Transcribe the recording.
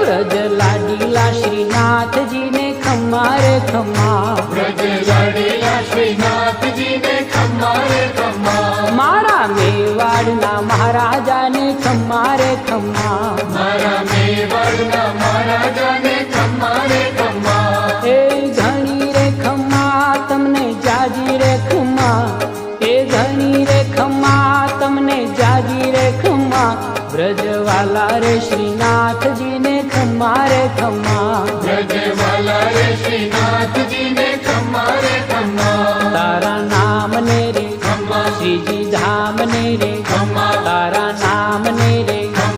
વ્રજ લાડીલા શ્રીનાથજી ને ખમ્મા રે ખમ્મા, વ્રજ લાડીલા શ્રીનાથજી ને ખમ્મા રે ખમ્મા, મારા મેવાડના મહારાજાને ખમ્મા રે ખમ્મા, મારા મેવાડના મહારાજાને ખમ્મા રે ખમ્મા, એ ધણી રે ખમ્મા તમને જાજી રે ખમ્મા, એ ધણી રે ખમ્મા તમને જાજી રે ખમ્મા, વ્રજવાલા રે શ્રીનાથજી ને ખમ્મા રે ખમ્મા, વ્રજવાલા રે શ્રીનાથજી ને ખમ્મા રે ખમ્મા, તારા નામ ને રે ખમ્મા, શ્રીજી ધામ ને રે ખમ્મા, તારા નામ ને રે